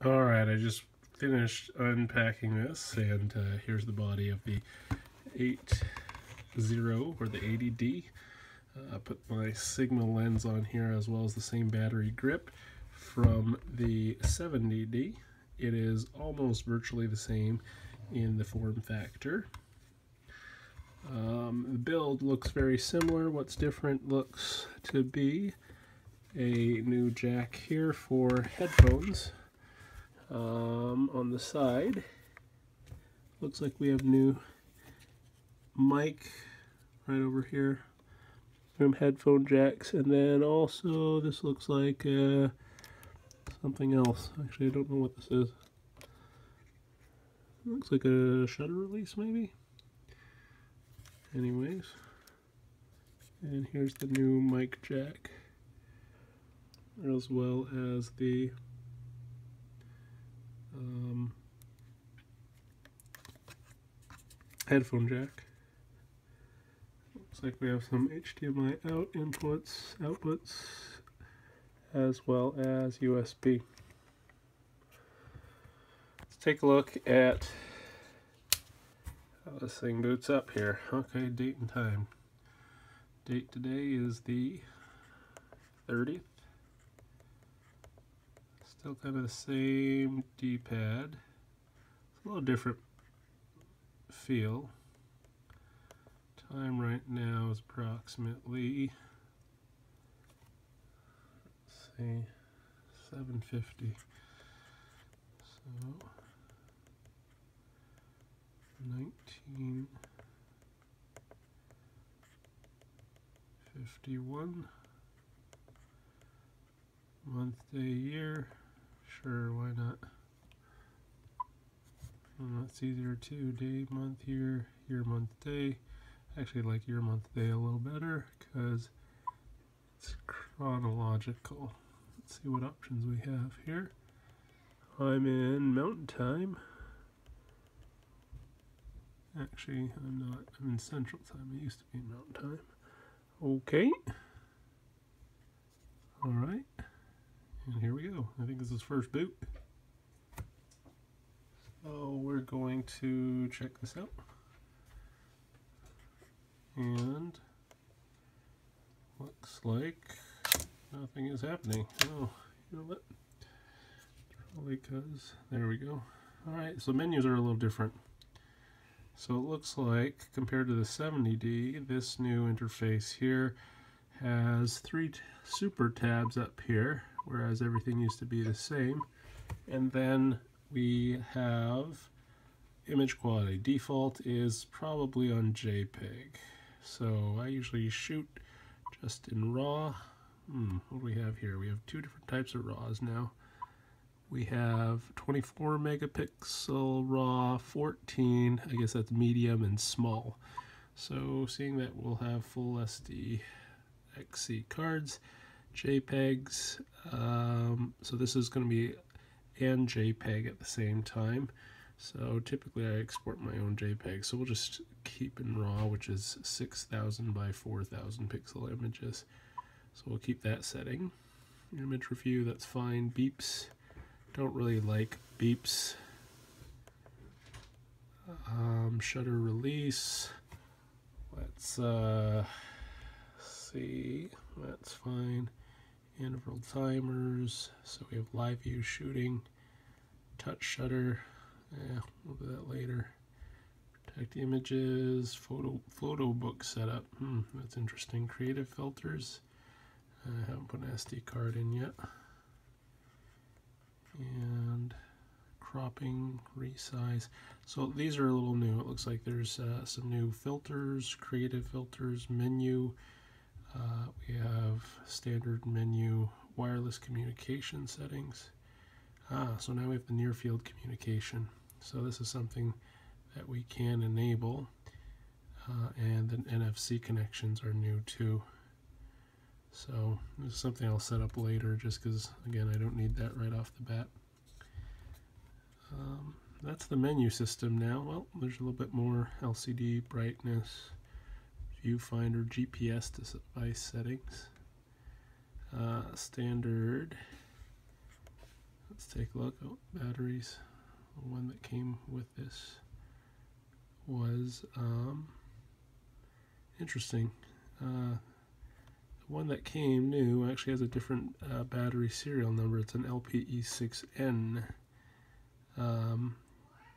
Alright, I just finished unpacking this, and here's the body of the 80 or the 80D. I put my Sigma lens on here as well as the same battery grip from the 70D. It is almost virtually the same in the form factor. The build looks very similar. What's different looks to be a new jack here for headphones. On the side, looks like we have new mic right over here from headphone jacks, and then also this looks like something else. Actually, I don't know what this is. It looks like a shutter release maybe. Anyways, and here's the new mic jack as well as the headphone jack. Looks like we have some HDMI outputs, as well as USB. Let's take a look at how this thing boots up here. Okay, date and time. Date today is the 30th. Still kind of the same D-pad. It's a little different feel. Time right now is approximately, let's see, 7:50. So 1951. Month, day, year. Sure, why not? That's easier too. Day, month, year, month, day. Actually, I like year, month, day a little better because it's chronological. Let's see what options we have here. I'm in Mountain Time. Actually, I'm not. I'm in Central Time. I used to be in Mountain Time. Okay. Alright. And here we go. I think this is first boot. So we're going to check this out. And looks like nothing is happening. Oh, you know what? Probably because, there we go. Alright, so menus are a little different. So it looks like, compared to the 70D, this new interface here has 3 super tabs up here, whereas everything used to be the same. And then we have image quality. Default is probably on JPEG. So I usually shoot just in RAW. What do we have here? We have 2 different types of RAWs now. We have 24 megapixel RAW, 14, I guess that's medium and small. So seeing that we'll have full SD XC cards, JPEGs, so this is going to be and JPEG at the same time. So typically I export my own JPEG, so we'll just keep in RAW, which is 6,000 by 4,000 pixel images. So we'll keep that setting. Image review, that's fine. Beeps, don't really like beeps. Shutter release, let's see, that's fine. Interval timers, so we have live view shooting, touch shutter, we'll do that later. Protect images, photo book setup, that's interesting. Creative filters, I haven't put an SD card in yet. And cropping, resize. So these are a little new. It looks like there's some new filters, creative filters, menu. We have standard menu, wireless communication settings. So now we have the near field communication. So this is something that we can enable. And then NFC connections are new too. So this is something I'll set up later just because, again, I don't need that right off the bat. That's the menu system now. Well, there's a little bit more LCD brightness, viewfinder, GPS device settings, standard let's take a look. Oh, batteries. The one that came with this was interesting. The one that came new actually has a different battery serial number. It's an LPE6N,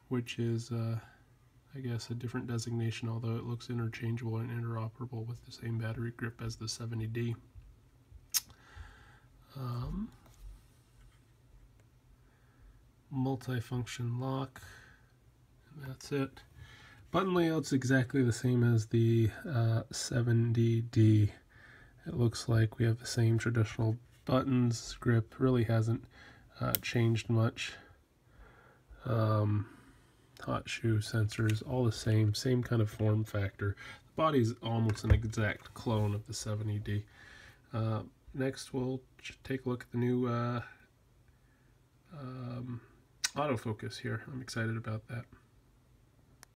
which is, I guess, a different designation, although it looks interchangeable and interoperable with the same battery grip as the 70D. Multi-function lock, and that's it. Button layout's exactly the same as the 70D. It looks like we have the same traditional buttons. Grip really hasn't changed much. Hot shoe sensors, all the same kind of form factor. The body's almost an exact clone of the 70D. Next, we'll take a look at the new autofocus here. I'm excited about that.